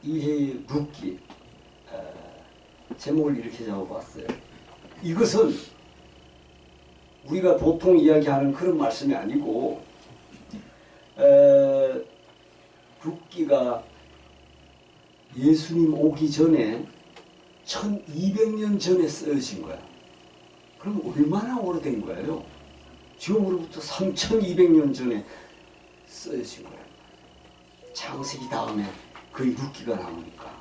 이해의 룻기 제목을 이렇게 잡아봤어요. 이것은 우리가 보통 이야기하는 그런 말씀이 아니고 룻기가 예수님 오기 전에 1200년 전에 쓰여진 거야. 그럼 얼마나 오래된 거예요? 지금으로부터 3200년 전에 쓰여진 거야. 창세기 다음에 거의 룻기가 나오니까.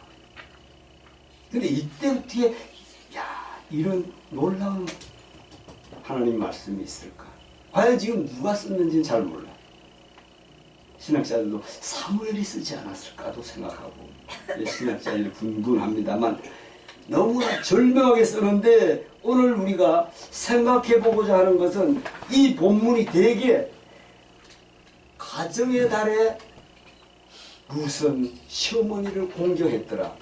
근데 이때부터 이런 놀라운 하나님 말씀이 있을까? 과연 지금 누가 썼는지는 잘 몰라. 신학자들도 사무엘이 쓰지 않았을까도 생각하고 신학자들이 궁금합니다만 너무나 절묘하게 쓰는데 오늘 우리가 생각해보고자 하는 것은 이 본문이 대개 가정의 달에 룻은 시어머니를 공경했더라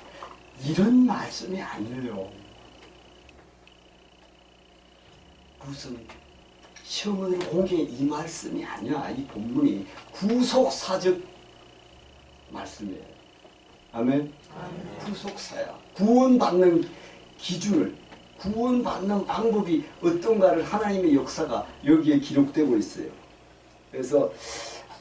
이런 말씀이 아니에요. 룻은 시어머니를 공경해 이 말씀이 아니야. 이 본문이 구속사적 말씀이에요. 아멘? 구속사야. 구원받는 기준을, 구원받는 방법이 어떤가를 하나님의 역사가 여기에 기록되고 있어요. 그래서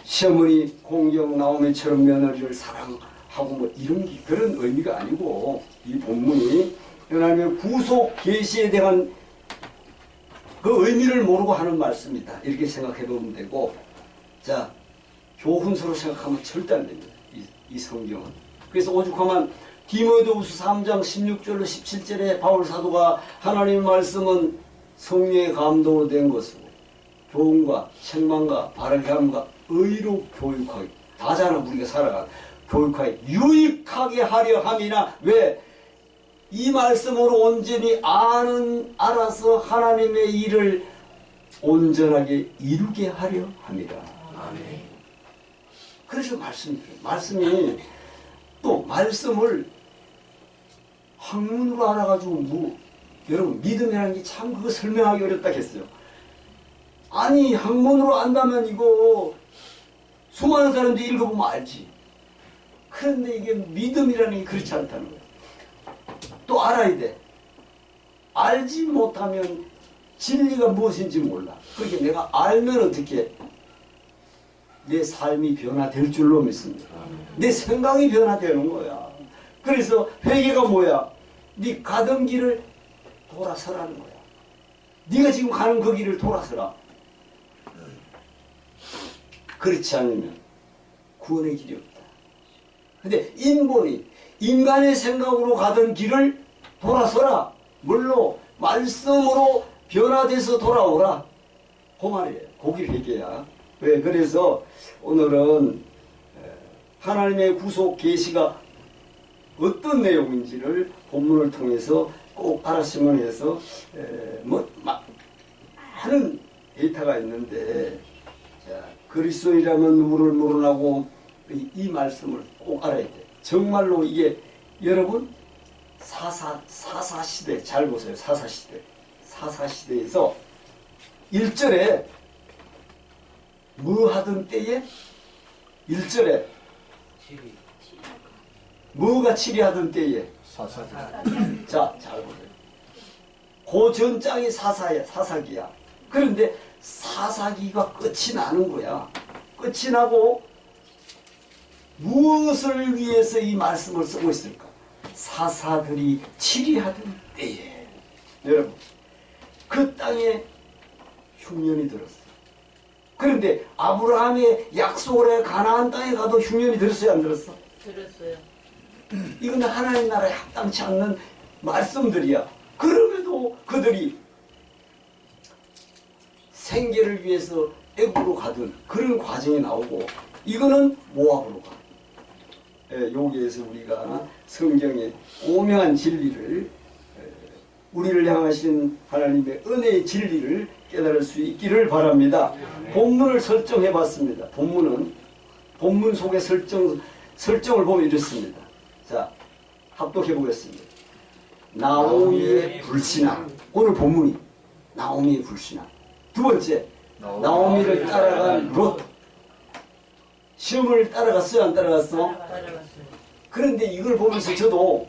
시어머니 공경 나오미처럼 며느리를 사랑하고 뭐 이런 그런 의미가 아니고 이 본문이 하나님의 구속 계시에 대한 그 의미를 모르고 하는 말씀이다. 이렇게 생각해 보면 되고, 자, 교훈서로 생각하면 절대 안 됩니다. 이 성경은. 그래서 오죽하면 디모데후서 3장 16절로 17절에 바울 사도가 하나님의 말씀은 성령의 감동으로 된 것이고 교훈과 책망과 바르게 함과 의로 교육하기 다잖아. 우리가 살아가 교육하기 유익하게 하려 함이나 왜? 이 말씀으로 온전히 알아서 하나님의 일을 온전하게 이루게 하려 합니다. 아멘. 그래서 말씀이 또 말씀을 학문으로 알아가지고 여러분 믿음이라는 게 참 그거 설명하기 어렵다 했어요. 아니 학문으로 안다면 이거 수많은 사람들이 읽어보면 알지. 그런데 이게 믿음이라는 게 그렇지 않다는 거예요. 또 알아야 돼. 알지 못하면 진리가 무엇인지 몰라. 그렇게 내가 알면 어떻게 내 삶이 변화될 줄로 믿습니다. 내 생각이 변화되는 거야. 그래서 회개가 뭐야? 네 가던 길을 돌아서라는 거야. 네가 지금 가는 그 길을 돌아서라. 그렇지 않으면 구원의 길이 없다. 근데 인간의 생각으로 가던 길을 돌아서라. 뭘로? 말씀으로 변화돼서 돌아오라. 그 말이에요. 거기 회개야. 왜? 그래서 오늘은 하나님의 구속 계시가 어떤 내용인지를 본문을 통해서 꼭 알았으면 해서 많은 데이터가 있는데 자, 그리스도인이라면 누구를 모르나고 이 말씀을 꼭 알아야 돼. 정말로 이게 여러분 사사시대 잘 보세요. 사사시대에서 1절에 뭐 하던 때에 1절에 뭐가 치리하던 때에 사사기. 자, 잘 보세요. 그 전장이 사사기야. 그런데 사사기가 끝이 나는 거야. 끝이 나고 무엇을 위해서 이 말씀을 쓰고 있을까? 사사들이 치리하던 때에 여러분 그 땅에 흉년이 들었어요. 그런데 아브라함의 약속을 해 가나안 땅에 가도 흉년이 들었어요? 안 들었어? 들었어요. 이건 하나님 나라에 합당치 않는 말씀들이야. 그럼에도 그들이 생계를 위해서 애굽으로 가던 그런 과정이 나오고 이거는 모압으로 가. 여기에서 우리가 성경의 오묘한 진리를 우리를 향하신 하나님의 은혜의 진리를 깨달을 수 있기를 바랍니다. 본문을 설정해 봤습니다. 본문 속의 설정을 보면 이렇습니다. 자, 합독해 보겠습니다. 나오미의 불신앙. 오늘 본문이 나오미의 불신앙. 두 번째, 나오미를 따라간 롯. 시어머니를 따라갔어요? 안 따라갔어? 따라갔어요. 그런데 이걸 보면서 저도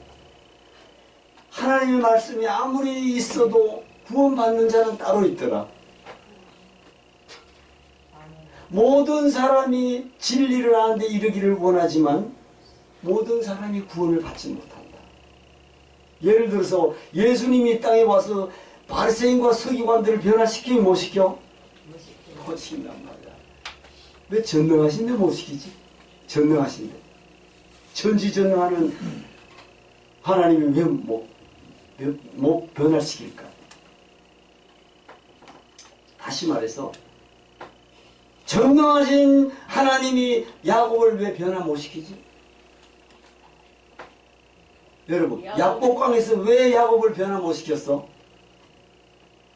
하나님의 말씀이 아무리 있어도 구원받는 자는 따로 있더라. 모든 사람이 진리를 아는데 이르기를 원하지만 모든 사람이 구원을 받지 못한다. 예를 들어서 예수님이 땅에 와서 바리새인과 서기관들을 변화시키면 못 시켜? 못 시킨단 말이야. 왜 전능하신데 못 시키지? 전능하신데. 전지전능하는 하나님이 왜 못 변화시킬까? 다시 말해서 전능하신 하나님이 야곱을 왜 변화 못 시키지? 여러분, 야복강에서 왜 야곱을 변화 못 시켰어?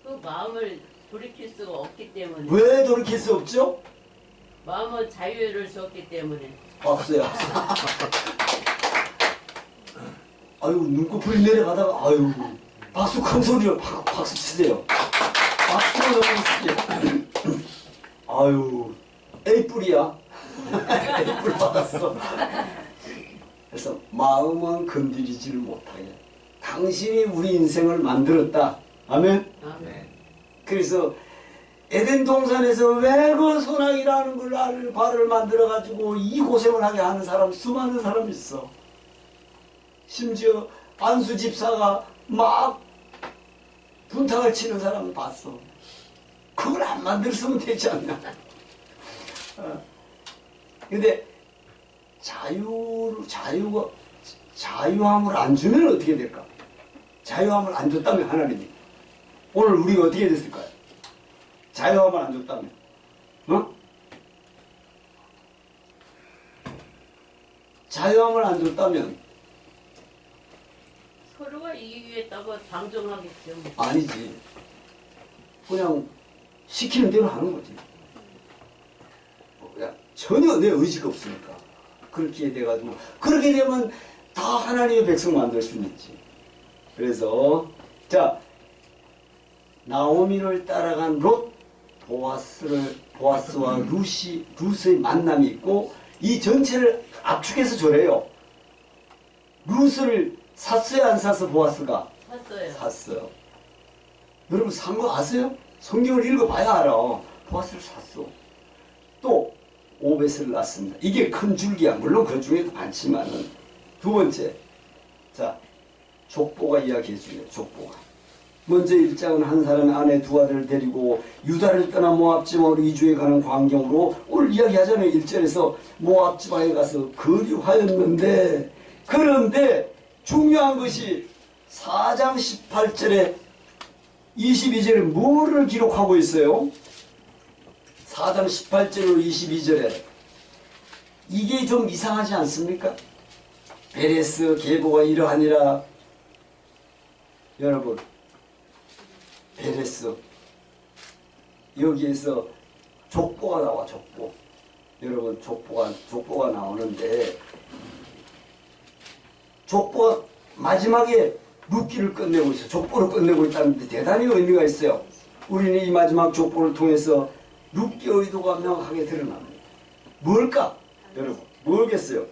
그 마음을 돌이킬 수가 없기 때문에. 왜 돌이킬 수 없죠? 마음은 자유를 줬기 때문에. 박수야. 아유, 눈꺼풀이 내려가다가, 아유, 박수 큰 소리로 박수 치세요. 박수가 너무 치세요. 아유, A뿔이야. A뿔 받았어. 그래서 마음은 건드리지를 못하게. 당신이 우리 인생을 만들었다. 아멘? 아멘. 그래서 에덴 동산에서 왜 그 선악이라는 걸 알을 발을 만들어가지고 이 고생을 하게 하는 사람, 수많은 사람이 있어. 심지어 안수 집사가 막 분탕을 치는 사람을 봤어. 그걸 안 만들었으면 되지 않나. 근데 자유함을 안 주면 어떻게 될까? 자유함을 안 줬다면 하나님이 오늘 우리가 어떻게 됐을까요? 자유함을 안 줬다면, 어? 자유함을 안 줬다면 서로가 이기겠다고 방종하겠죠. 아니지. 그냥 시키는 대로 하는 거지. 그냥 전혀 내 의지가 없으니까 그렇게 돼가지고 그렇게 되면 다 하나님의 백성 만들 수는 있지. 그래서 자 나오미를 따라간 롯 보아스와 룻의 만남이 있고 이 전체를 압축해서 저래요. 룻을 샀어요 안 샀어 보아스가? 샀어요. 샀어요. 여러분 산 거 아세요? 성경을 읽어봐야 알아. 보아스를 샀어. 또 오벳을 낳습니다. 이게 큰 줄기야. 물론 그 중에도 많지만은 두 번째 자 족보가 이야기해주네요. 족보가 먼저 1장은 한 사람의 아내 두 아들을 데리고 유다를 떠나 모압 지방으로 이주해 가는 광경으로 오늘 이야기하잖아요. 1절에서 모압 지방에 가서 거류하였는데 그런데 중요한 것이 4장 18절에 22절에 뭐를 기록하고 있어요? 4장 18절로 22절에 이게 좀 이상하지 않습니까? 베레스 계보가 이러하니라. 여러분 베레스 여기에서 족보가 나와. 족보. 여러분 족보가 나오는데 족보가 마지막에 룻기를 끝내고 있어요. 족보를 끝내고 있다는데 대단히 의미가 있어요. 우리는 이 마지막 족보를 통해서 룻기의 의도가 명확하게 드러납니다. 뭘까? 여러분 뭐겠어요?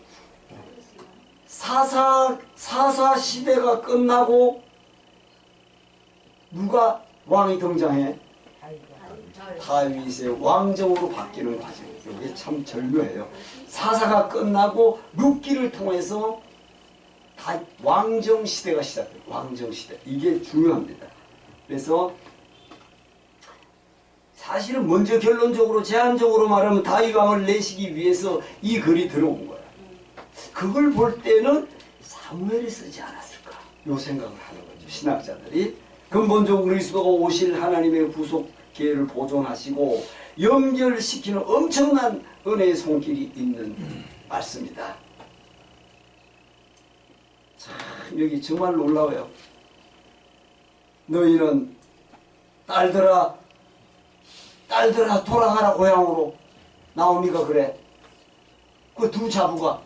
사사 시대가 끝나고 누가 왕이 등장해? 다윗의 왕정으로 바뀌는 과정. 이게 참 절묘해요. 사사가 끝나고 룻기를 통해서 왕정 시대가 시작돼요. 왕정 시대. 이게 중요합니다. 그래서 사실은 먼저 결론적으로 제한적으로 말하면 다윗 왕을 내시기 위해서 이 글이 들어온 거야. 그걸 볼 때는 사무엘이 쓰지 않았을까? 요 생각을 하는 거죠. 신학자들이. 근본적으로 그리스도가 오실 하나님의 구속 계획을 보존하시고 연결시키는 엄청난 은혜의 손길이 있는 말씀이다. 참 여기 정말 놀라워요. 너희는 딸들아 돌아가라 고향으로. 나오미가 그래. 그 두 자부가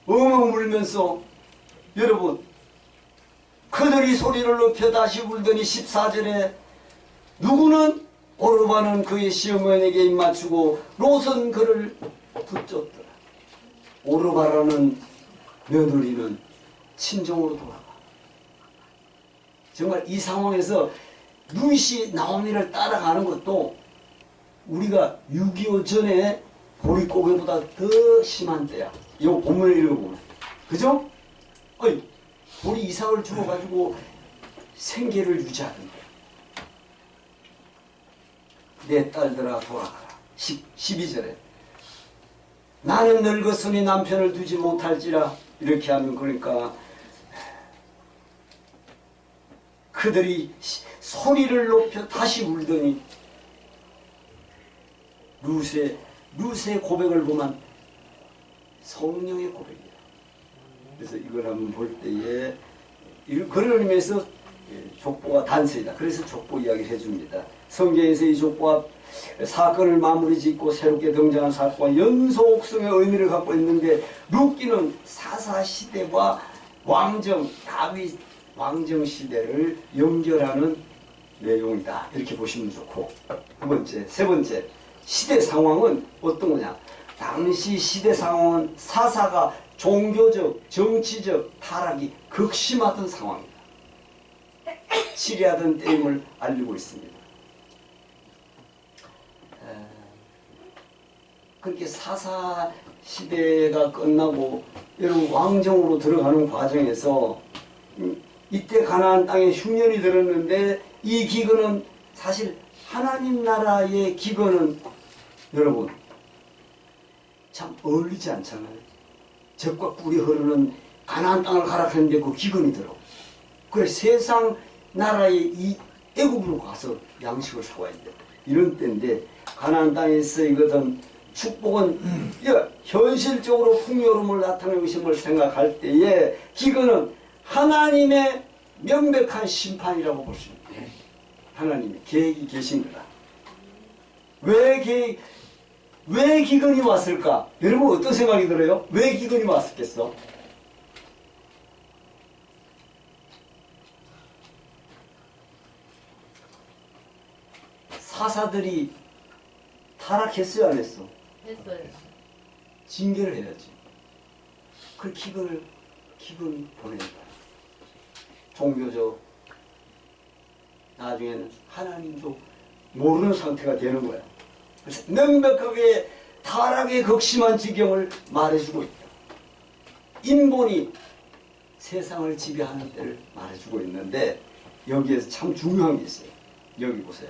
엉엉 울면서 여러분 그들이 소리를 높여 다시 울더니 14절에 누구는 오르바는 그의 시어머니에게 입맞추고 롯은 그를 붙잡더라. 오르바라는 며느리는 친정으로 돌아가. 정말 이 상황에서 룻이 나오미를 따라가는 것도 우리가 6.25 전에 보릿고개보다 더 심한 때야. 이 본문을 읽어보면. 그죠? 어이, 보리 이삭을 주어가지고 생계를 유지하던데. 내 딸들아 돌아가라. 12절에 나는 늙었으니 남편을 두지 못할지라. 이렇게 하면 그러니까 그들이 소리를 높여 다시 울더니 룻의 고백을 보면 성령의 고백이야. 그래서 이걸 한번 볼 때에 그런 의미에서 족보가 단서이다. 그래서 족보 이야기를 해줍니다. 성경에서 이 족보가 사건을 마무리 짓고 새롭게 등장한 사건과 연속성의 의미를 갖고 있는데 룻기는 사사시대와 왕정, 다윗 왕정시대를 연결하는 내용이다. 이렇게 보시면 좋고, 세 번째, 시대 상황은 어떤 거냐. 당시 시대 상황은 사사가 종교적, 정치적 타락이 극심하던 상황입니다. 치리하던 때임을 알리고 있습니다. 그렇게 사사 시대가 끝나고 여러분 왕정으로 들어가는 과정에서 이때 가나안 땅에 흉년이 들었는데 이 기근은 사실 하나님 나라의 기근은 여러분 참 어울리지 않잖아요. 젖과 꿀이 흐르는 가나안 땅을 가라 했는데 그 기근이 들어. 그래 세상 나라의 이 애굽으로 가서 양식을 사와야 돼. 이런 때인데 가나안 땅에서 이것은 축복은 현실적으로 풍요로움을 나타내는 것임을 생각할 때에 기근은 하나님의 명백한 심판이라고 볼 수 있다. 하나님의 계획이 계신 거다. 왜 기근이 왔을까? 여러분 어떤 생각이 들어요? 왜 기근이 왔었겠어? 사사들이 타락했어요, 안 했어? 했어요. 징계를 해야지. 그 기근을 보내는 거야. 종교적, 나중에는 하나님도 모르는 상태가 되는 거야. 그래서 명백하게 타락의 극심한 지경을 말해주고 있다. 인본이 세상을 지배하는 때를 말해주고 있는데 여기에서 참 중요한 게 있어요. 여기 보세요.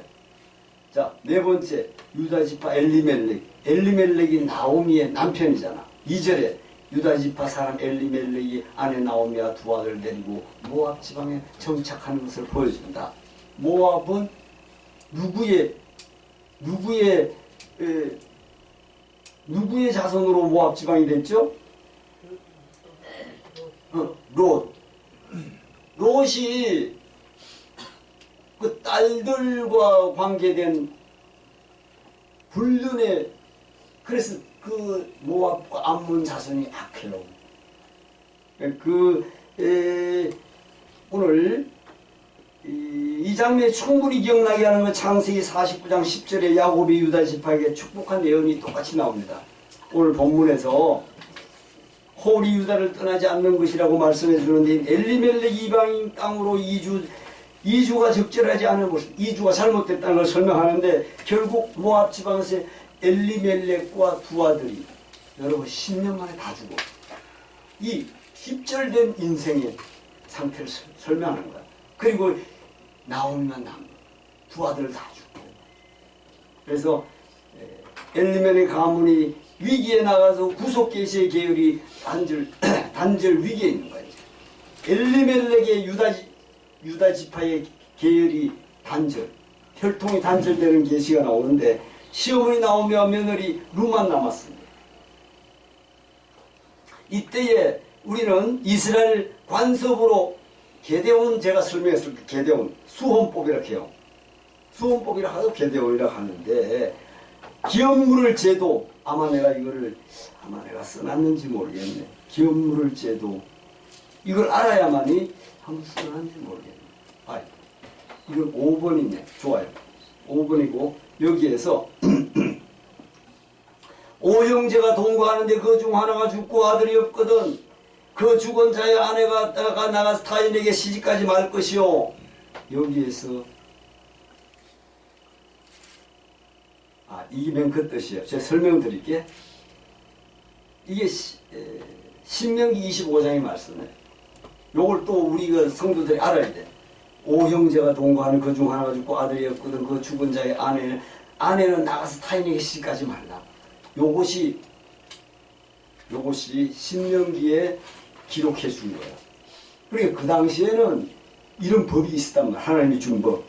자, 네 번째, 유다지파 엘리멜렉. 엘리멜렉이 나오미의 남편이잖아. 2절에 유다지파 사람 엘리멜렉이 아내 나오미와 두 아들 데리고 모압 지방에 정착하는 것을 보여준다. 모압은 누구의 자손으로 모압 지방이 됐죠? 롯. 롯이 그 딸들과 관계된 불륜의, 그래서 그 모압과 암몬 자손이 악해요. 오늘 이 장면이 충분히 기억나게 하는 건 창세기 49장 10절에 야곱이 유다 지파에게 축복한 예언이 똑같이 나옵니다. 오늘 본문에서 홀이 유다를 떠나지 않는 것이라고 말씀해 주는데 엘리멜렉 이방인 땅으로 이주가 적절하지 않은 것은 이주가 잘못됐다는 걸 설명하는데 결국 모압 지방에서 엘리멜렉과 두 아들이 여러분 10년 만에 다 죽어. 이 깁절된 인생의 상태를 설명하는 거야. 그리고 나오미만 남고 두 아들 다 죽고. 그래서 엘리멜렉 가문이 위기에 나가서 구속 계시의 계율이 단절 위기에 있는 거예요. 엘리멜렉의 유다 지파의 계열이 혈통이 단절되는 계시가 나오는데 시어머니 나오미와 며느리 룻만 남았습니다. 이때에 우리는 이스라엘 관습으로 게데온, 제가 설명했을 때 게데온 수혼법이라고 해요. 수혼법이라 하고 게데온이라고 하는데 기업 물을 제도, 아마 내가 써놨는지 모르겠네. 기업 물을 제도, 이걸 알아야만이 한번 써놨는지 모르겠네. 이건 5번이네. 좋아요. 5번이고 여기에서 오형제가 동거하는데 그 중 하나가 죽고 아들이 없거든. 그 죽은 자의 아내가 나가서 타인에게 시집가지 말 것이요. 여기에서 이게 맨 그 뜻이에요. 제가 설명드릴게. 이게 신명기 25장의 말씀이에요. 요걸 또 우리가 성도들이 알아야 돼. 5형제가 동거하는 그 중 하나가 죽고 아들이 없거든. 그 죽은 자의 아내는 나가서 타인에게 시집가지 말라. 요것이 신명기에 기록해 준 거야. 그러니까 그 당시에는 이런 법이 있었단 말이야. 하나님이 준 법.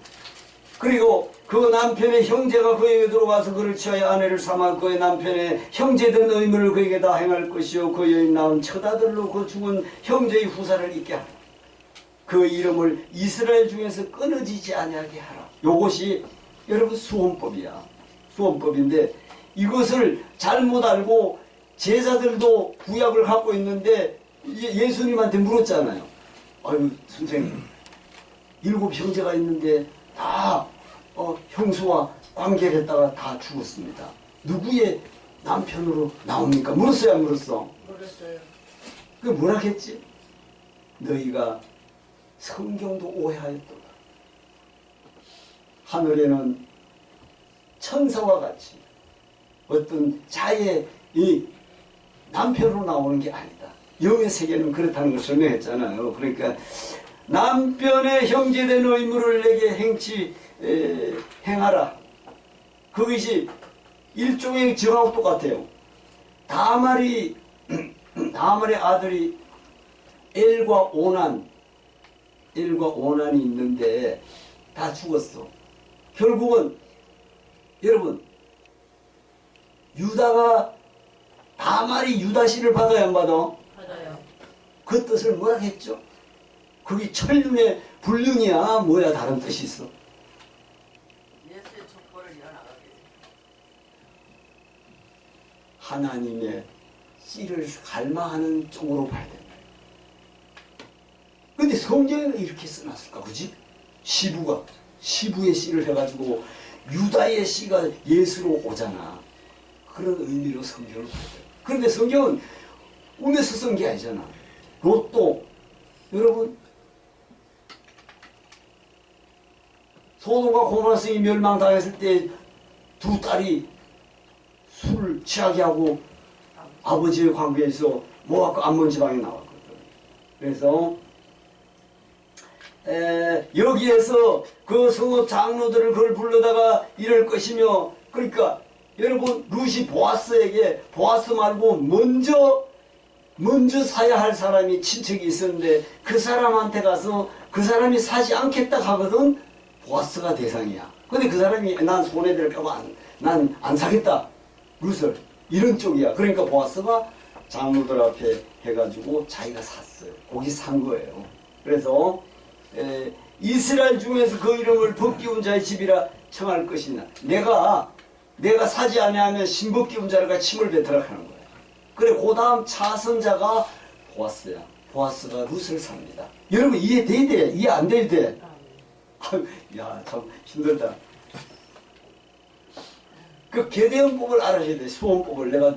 그리고 그 남편의 형제가 그에게 들어와서 그를 취하여 아내를 삼아 그의 남편의 형제된 의무를 그에게 다 행할 것이요 그 여인 낳은 처자들로 그 죽은 형제의 후사를 있게 하라. 그 이름을 이스라엘 중에서 끊어지지 아니하게 하라. 요것이 여러분 수혼법이야. 수혼법인데 이것을 잘못 알고 제자들도 구약을 갖고 있는데 예수님한테 물었잖아요. 아유 선생님 7 형제가 있는데 다 형수와 관계를 했다가 다 죽었습니다. 누구의 남편으로 나옵니까? 물었어요 안 물었어? 물었어요. 그 뭐라 했지? 너희가 성경도 오해하였도다. 하늘에는 천사와 같이 어떤 자의 이 남편으로 나오는 게 아니다. 영의 세계는 그렇다는 걸 설명했잖아요. 그러니까 남편의 형제된 의무를 내게 행하라. 그것이 일종의 정하고 똑같아요. 다말의 아들이 엘과 오난이 있는데 다 죽었어. 결국은 여러분 유다가 다말이 유다씨를 받아야 안 받아? 받아요. 그 뜻을 뭐라 했죠? 그게 천륜의 불륜이야 뭐야 다른 뜻이 있어? 예수의 족보를 이어나가게. 하나님의 씨를 갈망하는 쪽으로 봐야 된다. 근데 성경에는 이렇게 써놨을까 그지? 시부의 씨를 해가지고 유다의 씨가 예수로 오잖아. 그런 의미로 성경을 봐야 돼. 그런데 성경은 꿈에서 쓴 게 아니잖아. 롯도 여러분 소돔과 고모라 성이 멸망당했을 때 두 딸이 술을 취하게 하고 아버지의 관계에서 모압과 암몬 지방에 나왔거든. 그래서 여기에서 그 성읍 장로들을 그걸 불러다가 이럴 것이며 그러니까 여러분 룻이 보아스 말고 먼저 사야 할 사람이 친척이 있었는데 그 사람한테 가서 그 사람이 사지 않겠다 하거든. 보아스가 대상이야. 근데 그 사람이 난 손해될까봐 난 안 사겠다. 룻을 이런 쪽이야. 그러니까 보아스가 장로들 앞에 해가지고 자기가 샀어요. 거기 산 거예요. 그래서 이스라엘 중에서 그 이름을 법기운 자의 집이라 청할 것이냐. 내가 사지 아니하면 신법기운 자가 침을 뱉으라 하는 거야. 그래 그 다음 차선자가 보아스야. 보아스가 룻을 삽니다. 여러분 이해돼야 돼? 이해 안 돼야 돼? 야 참 힘들다. 그 계대원법을 알아셔야 돼. 수혼법을 내가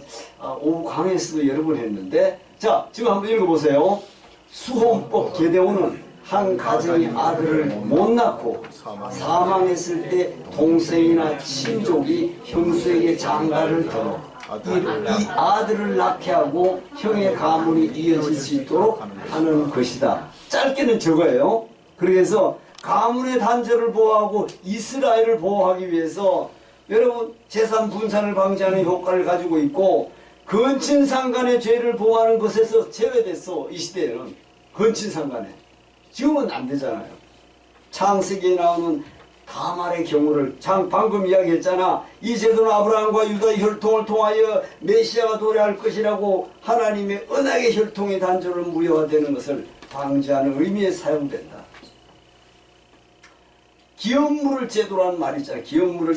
오후 강의에서도 여러 번 했는데 자 지금 한번 읽어보세요. 수혼법 계대원은 한 가정이 아들을 못 낳고 사망했을 때 동생이나 친족이 형수에게 장가를 들어 이 아들을 낳게 하고 형의 가문이 이어질 수 있도록 하는 것이다. 짧게는 저거예요. 그래서 가문의 단절을 보호하고 이스라엘을 보호하기 위해서 여러분 재산 분산을 방지하는 효과를 가지고 있고 근친상간의 죄를 보호하는 것에서 제외됐어. 이 시대에는 근친상간에. 지금은 안 되잖아요. 창세기에 나오는 다말의 경우를 방금 이야기했잖아. 이 제도는 아브라함과 유다의 혈통을 통하여 메시아가 도래할 것이라고 하나님의 언약의 혈통의 단절을 무효화되는 것을 방지하는 의미에 사용된다. 기업물을 제도라는 말이 있잖아요. 기업물을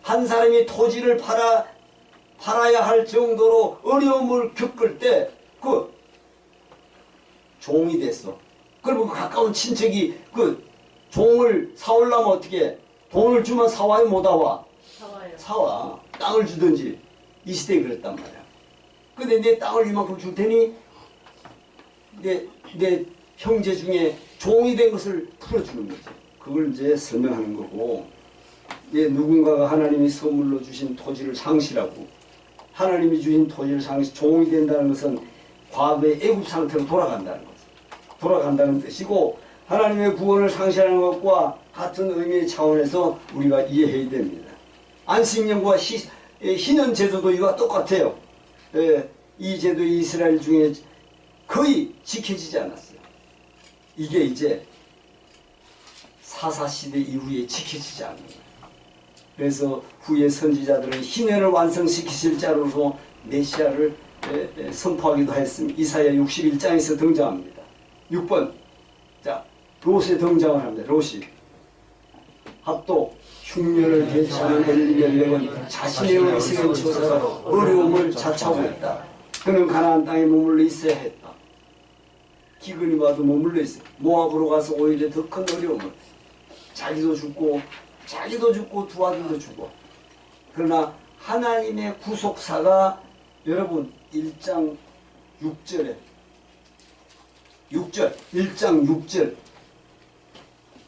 한 사람이 토지를 팔아야 할 정도로 어려움을 겪을 때 그 종이 됐어. 그리고 가까운 친척이 그 종을 사오려면 어떻게 돈을 주면 사와요 못 와와? 사와요. 사와. 땅을 주든지 이 시대에 그랬단 말이야. 근데 내 땅을 이만큼 줄 테니 내 형제 중에 종이 된 것을 풀어주는 거죠. 그걸 이제 설명하는 거고, 누군가가 하나님이 선물로 주신 토지를 상실하고 하나님이 주신 토지를 종이 된다는 것은 과거의 애굽 상태로 돌아간다는 거죠. 돌아간다는 뜻이고, 하나님의 구원을 상실하는 것과 같은 의미의 차원에서 우리가 이해해야 됩니다. 안식년과 희년 제도도 이와 똑같아요. 이 제도 이스라엘 중에 거의 지켜지지 않았어요. 이게 이제 사사시대 이후에 지켜지지 않는 거예요. 그래서 후에 선지자들은 희년을 완성시키실 자로서 메시아를 선포하기도 했습니다. 이사야 61장에서 등장합니다. 6번. 자, 롯에 등장을 합니다. 롯이. 합도 흉년을 대처하는 엘리멜렉은 자신의 의식을 쳐서 어려움을 자초하고 있다. 그는 가나안 땅에 머물러 있어야 했다. 기근이 와도 머물러 있어요. 모압으로 가서 오히려 더 큰 어려움을. 자기도 죽고 두 아들도 죽어. 그러나 하나님의 구속사가 여러분 1장 6절 1장 6절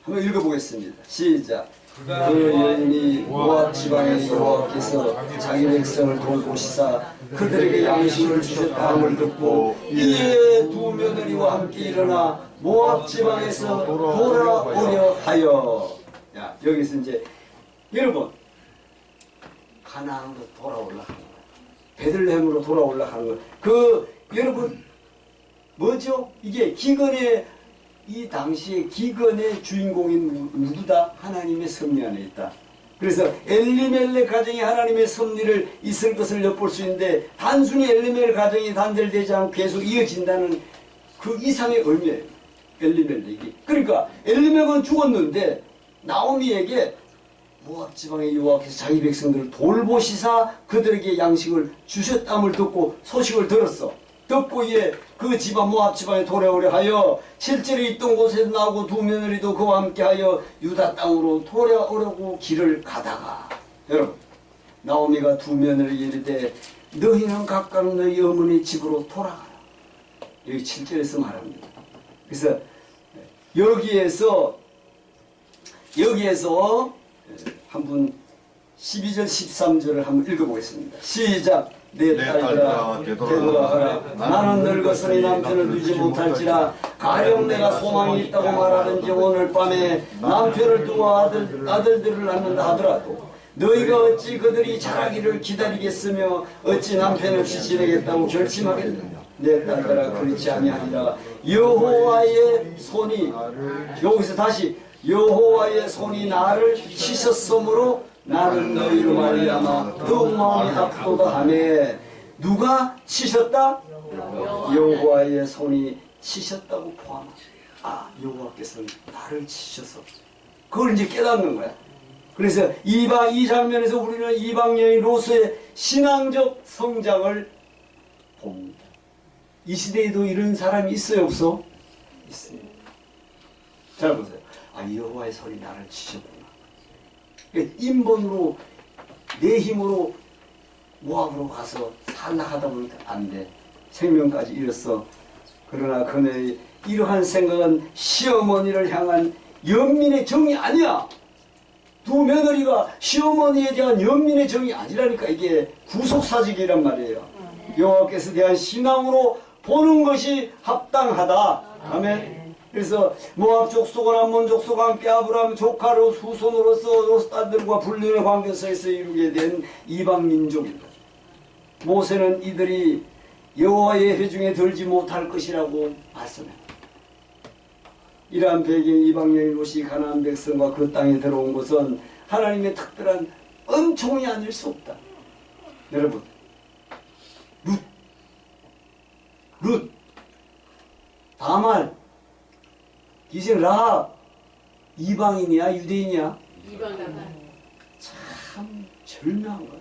한번 읽어보겠습니다. 시작. 그 여인이 모압 지방의 여호와께서 자기 백성을 돌보시사 그들에게 양식을 주셨다 함을 듣고 이에 두 며느리와 함께 일어나 모압 지방에서 돌아오려 하여. 야, 여기서 이제 여러분 가나안으로 돌아올라 하는 거예요. 베들레헴으로 돌아올라 하는 거예요. 그 여러분 뭐죠? 이게 기근의 이 당시에 기근의 주인공인 누구다? 하나님의 섭리 안에 있다. 그래서 엘리멜렉 가정이 하나님의 섭리를 있을 것을 엿볼 수 있는데 단순히 엘리멜렉 가정이 단절되지 않고 계속 이어진다는 그 이상의 의미예요. 엘리멜렉이. 그러니까 엘리멜렉은 죽었는데 나오미에게 모압 지방의 여호와께서 자기 백성들을 돌보시사 그들에게 양식을 주셨담을 듣고 소식을 들었어. 듣고 이에 그 집안 모압 지방에 돌아오려 하여 실제로 있던 곳에서 나오고 두 며느리도 그와 함께하여 유다 땅으로 돌아오려고 길을 가다가 여러분 나오미가 두 며느리에게 이르되 너희는 각각 너희 어머니 집으로 돌아가라. 여기 7절에서 말합니다. 그래서 여기에서 한번 12절 13절을 한번 읽어보겠습니다. 시작. 내 딸들아 되돌아가라. 나는 늙었으니 남편을 두지 못할지라. 가령 내가 소망이 있다고 말하는지 오늘 밤에 남편을 두어 아들들을 낳는다 하더라도 너희가 어찌 그들이 자라기를 기다리겠으며 어찌 남편 없이 지내겠다고 결심하겠느냐. 내 딸들아 그렇지 아니하니라. 여호와의 손이 여기서 다시 여호와의 손이 나를 치셨으므로 나는 너희로 말미암아 더욱 마음이 아프도다 하매. 누가 치셨다? 여호와의 손이 치셨다고 포함하죠. 아, 여호와께서는 나를 치셔서 그걸 이제 깨닫는 거야. 그래서 이 장면에서 우리는 이방 여인 롯의 신앙적 성장을 봅니다. 이 시대에도 이런 사람이 있어요, 없어? 있습니다. 잘 보세요. 아, 여호와의 손이 나를 치셨구나. 인본으로 내 힘으로 모압으로 가서 살락하다 보니까 안 돼. 생명까지 잃었어. 그러나 그네 이러한 생각은 시어머니를 향한 연민의 정이 아니야. 두 며느리가 시어머니에 대한 연민의 정이 아니라니까. 이게 구속사직이란 말이에요. 여호와께서 대한 신앙으로 보는 것이 합당하다. 아멘. 그래서 모압 족속과 암몬 족속과 함께 아브라함 조카로 후손으로서 롯 딸들과 불륜의 관계에서 이루게 된 이방 민족입니다. 모세는 이들이 여호와의 회중에 들지 못할 것이라고 말씀합니다. 이러한 배경 이방 여인 롯이 가나안 백성과 그 땅에 들어온 것은 하나님의 특별한 은총이 아닐 수 없다. 여러분, 룻, 다말, 이제 라합, 이방인이야 유대인이야? 이방인. 참 절묘한 거야.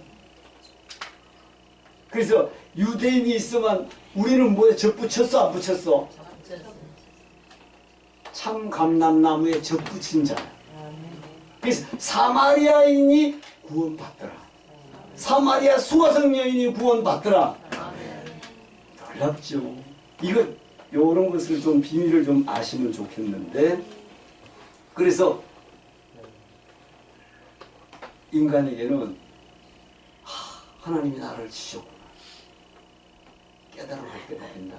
그래서 유대인이 있으면 우리는 뭐에 젖 붙였어 안 붙였어? 참 감람나무에 젖 붙인 자야. 그래서 사마리아인이 구원받더라. 사마리아 수가성 여인이 구원받더라. 놀랍죠. 이거 요런 것을 좀 비밀을 좀 아시면 좋겠는데, 그래서 인간에게는 하나님이 나를 지셨구나 깨달음을 갖게 된다.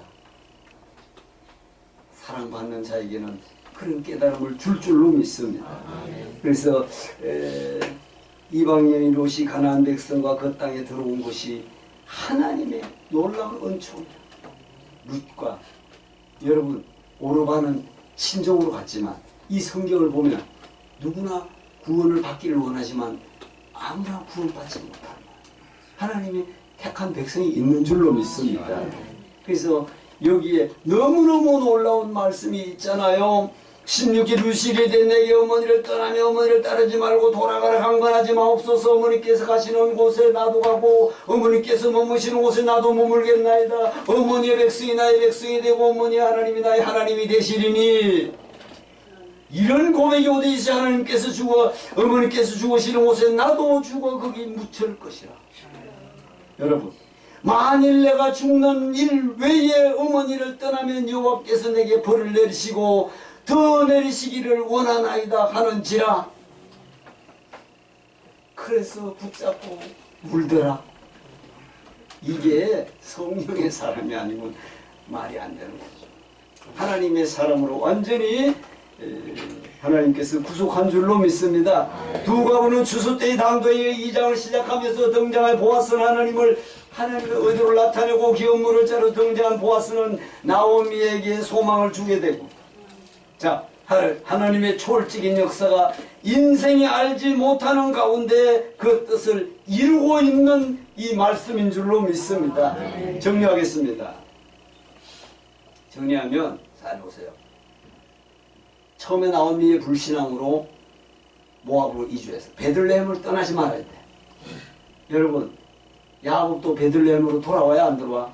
사랑받는 자에게는 그런 깨달음을 줄 줄로 믿습니다. 그래서 이방인의 롯이 가나안 백성과 그 땅에 들어온 것이 하나님의 놀라운 은총이다. 룻과 여러분 오르바는 친정으로 갔지만 이 성경을 보면 누구나 구원을 받기를 원하지만 아무나 구원받지 못하는 하나님이 택한 백성이 있는 줄로 믿습니다. 그래서 여기에 너무너무 놀라운 말씀이 있잖아요. 16일 루시리에 내게 어머니를 떠나며 어머니를 따르지 말고 돌아가라 강건하지 마옵소서. 어머니께서 가시는 곳에 나도 가고 어머니께서 머무시는 곳에 나도 머물겠나이다. 어머니의 백성이 나의 백성이 되고 어머니의 하나님이 나의 하나님이 되시리니, 이런 고백이 어디 있어. 하나님께서 죽어 어머니께서 죽으시는 곳에 나도 죽어 거기 묻힐 것이라. 여러분, 만일 내가 죽는 일 외에 어머니를 떠나면 여호와께서 내게 벌을 내리시고 더 내리시기를 원하나이다 하는지라. 그래서 붙잡고 울더라. 이게 성령의 사람이 아니면 말이 안 되는 거죠. 하나님의 사람으로 완전히 하나님께서 구속한 줄로 믿습니다. 두 가부는 추수 때의 당도의 2장을 시작하면서 등장할 보아스는 하나님의 의도를 나타내고 기업물을 자로 등장한 보아스는 나오미에게 소망을 주게 되고, 자, 하나님의 초월적인 역사가 인생이 알지 못하는 가운데 그 뜻을 이루고 있는 이 말씀인 줄로 믿습니다. 정리하겠습니다. 정리하면 잘 보세요. 처음에 나오미의 불신앙으로 모압으로 이주해서 베들레헴을 떠나지 말아야 돼. 여러분, 야곱도 베들레헴으로 돌아와야 안 들어와?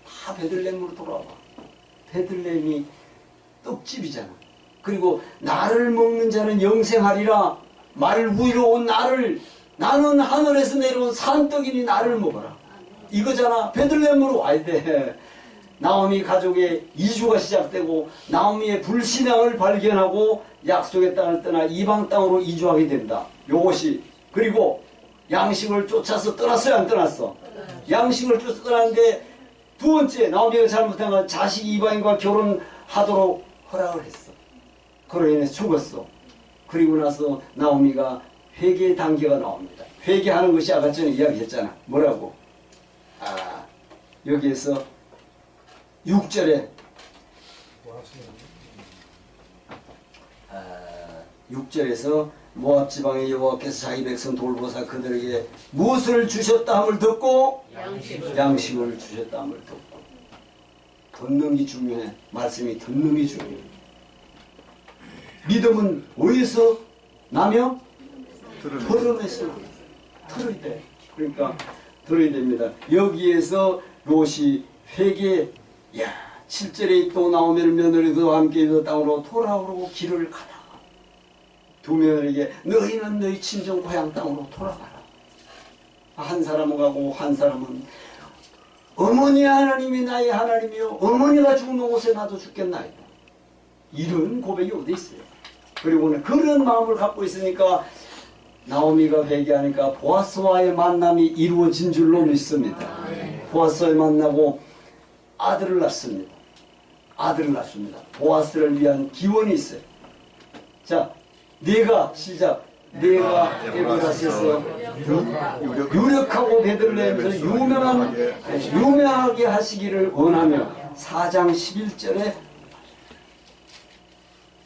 다 베들레헴으로 돌아와. 베들레헴이 떡집이잖아. 그리고 나를 먹는 자는 영생하리라. 말 위로 온 나는 하늘에서 내려온 산떡이니 나를 먹어라. 이거잖아. 베들레헴으로 와야 돼. 나오미 가족의 이주가 시작되고 나오미의 불신앙을 발견하고 약속의 땅을 떠나 이방 땅으로 이주하게 된다. 요것이, 그리고 양식을 쫓아서 떠났어요, 안 떠났어? 양식을 쫓아 떠났는데 두 번째 나오미가 잘못한 건 자식이 이방인과 결혼하도록 허락을 했어. 그로 인해서 죽었어. 그리고 나서 나오미가 회개 단계가 나옵니다. 회개하는 것이 아까 전에 이야기했잖아. 뭐라고? 여기에서 6절에 6절에서 모압 지방의 여호와께서 자기 백성 돌보사 그들에게 무엇을 주셨다 함을 듣고 양식을 주셨다 함을 듣고. 듣는 게 중요해. 말씀이 듣는 게 중요해. 믿음은 어디서 나며? 들음에서 나며. 들어야 돼. 그러니까 들어야 됩니다. 여기에서 롯이 회개, 7절에 또 나오면 며느리도 함께 그 땅으로 돌아오고 길을 가다가 두 며느리에게 너희는 너희 친정 고향 땅으로 돌아가라. 한 사람은 가고 한 사람은 어머니 하나님이 나의 하나님이요 어머니가 죽는 곳에 나도 죽겠나이다. 이런 고백이 어디 있어요. 그리고는 그런 마음을 갖고 있으니까 나오미가 회개하니까 보아스와의 만남이 이루어진 줄로 믿습니다. 보아스와 만나고 아들을 낳습니다. 아들을 낳습니다. 보아스를 위한 기원이 있어요. 자, 내가 시작. 내가 에브라스에서 유력하고 베들레헴에서 유명하게 하시기를 원하며 4장 11절에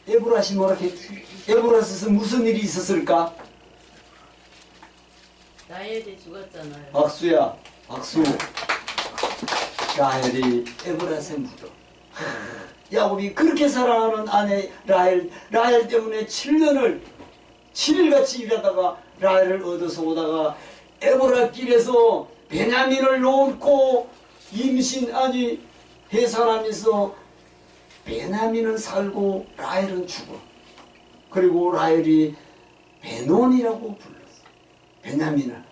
에브라시 뭐라고 했지? 에브라스에서 무슨 일이 있었을까? 라헬이 죽었잖아요. 박수야, 박수. 라헬이 에브라스에 묻어. 야곱이 그렇게 사랑하는 아내 라헬 때문에 7일같이 일하다가 라헬을 얻어서 오다가 에브라 길에서 베냐민을 놓고 해산하면서 베냐민은 살고 라헬은 죽어. 그리고 라헬이 베논이라고 불렀어. 베냐민을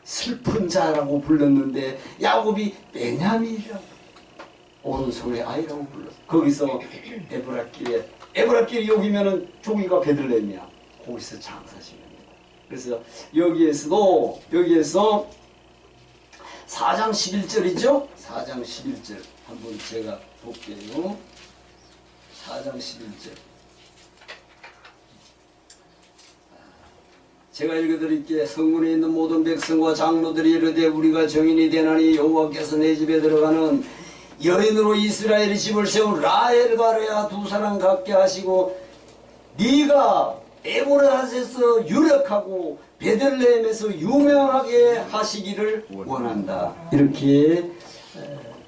슬픈 자라고 불렀는데 야곱이 베냐민이라고. 오른손의 아이라고 불렀어. 거기서 에브라길이 여기면은 저기가 베들레헴이야. 거기서 장사시킵니다. 그래서 여기에서 4장 11절이죠? 4장 11절 한번 제가 볼게요. 4장 11절 제가 읽어드릴게. 성문에 있는 모든 백성과 장로들이 이르되 우리가 정인이 되나니 여호와께서 내 집에 들어가는 여인으로 이스라엘의 집을 세운 라헬과 레아 두 사람 갖게 하시고 네가 에브라스에서 유력하고 베들레헴에서 유명하게 하시기를 원한다. 이렇게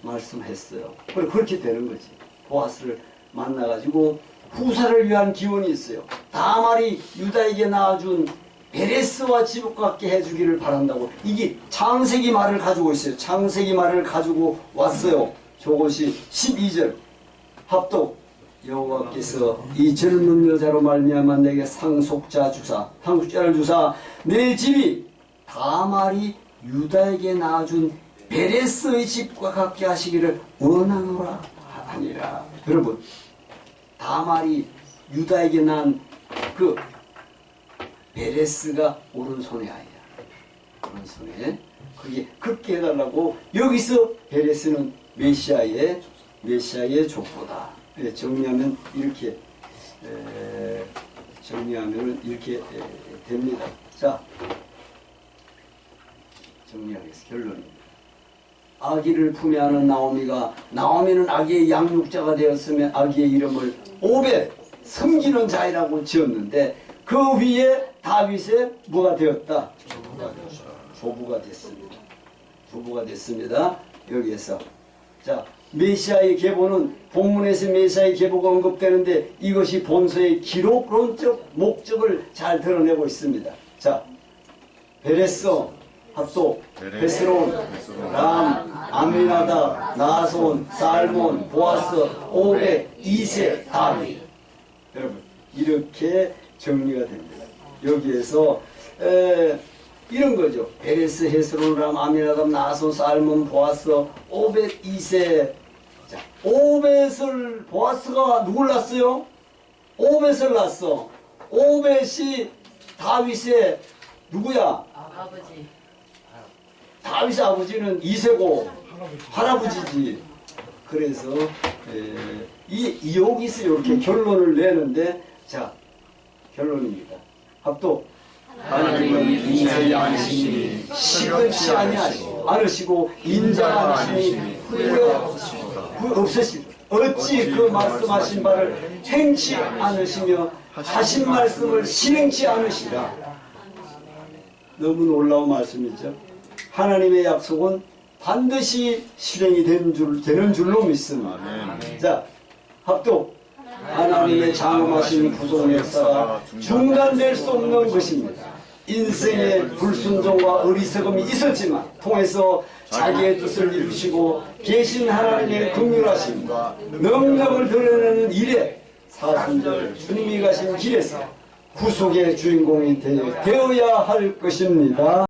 말씀했어요. 그렇게 되는 거지. 보아스를 만나가지고 후사를 위한 기원이 있어요. 다말이 유다에게 낳아준 베레스와 집을 갖게 해주기를 바란다고. 이게 창세기 말을 가지고 있어요. 창세기 말을 가지고 왔어요. 저것이 12절 합독. 여호와께서 이 젊은 여자로 말미암아 내게 상속자를 주사 내 집이 다말이 유다에게 낳아준 베레스의 집과 같게 하시기를 원하노라 하니라. 여러분, 다말이 유다에게 낳은 그 베레스가 오른손의 아이야. 오른손에. 그게 그렇게 해달라고. 여기서 베레스는 메시아의 족보다. 정리하면 이렇게 됩니다. 자, 정리하겠습니다. 결론입니다. 아기를 품에 안은 나오미는 아기의 양육자가 되었으며 아기의 이름을 오벳, 섬기는 자이라고 지었는데 그 위에 다윗의 뭐가 되었다? 조부가 됐습니다. 여기에서. 자, 메시아의 계보는 본문에서 메시아의 계보가 언급되는데 이것이 본서의 기록론적 목적을 잘 드러내고 있습니다. 자, 베레스, 합독, 베스론, 람, 암미나답, 나손, 살몬, 보아스, 오벳, 이세, 다윗. 여러분, 이렇게 정리가 됩니다. 여기에서 이런 거죠. 베레스, 헤스론, 람, 아미나답, 나손, 살몬, 보아스, 오벳, 이세. 자, 오벳을 보아스가 누굴 낳았어요? 오벳을 낳았어. 오벳이 다윗의 누구야? 아버지. 다윗의 아버지는 이세고 할아버지지. 그래서 여기서 이렇게 결론을 내는데, 자, 결론입니다. 합독. 하나님은 인생이 아니시니 시급치 않으시고 인자 아니시니 후회 없으시고 어찌 그 말씀하신 바를 행치 않으시며 하신 말씀을 실행치 않으시라. 너무 놀라운 말씀이죠. 하나님의 약속은 반드시 실행이 되는 줄로 믿습니다. 자, 합독. 하나님의 장엄하신 구속 역사가 중단될 수 없는 것입니다. 인생의 불순종과 어리석음이 있었지만 통해서 자기의 뜻을 이루시고 계신 하나님의 긍휼하심과 능력을 드러내는 일에 사순절 주님이 가신 길에서 구속의 주인공이 되어야 할 것입니다.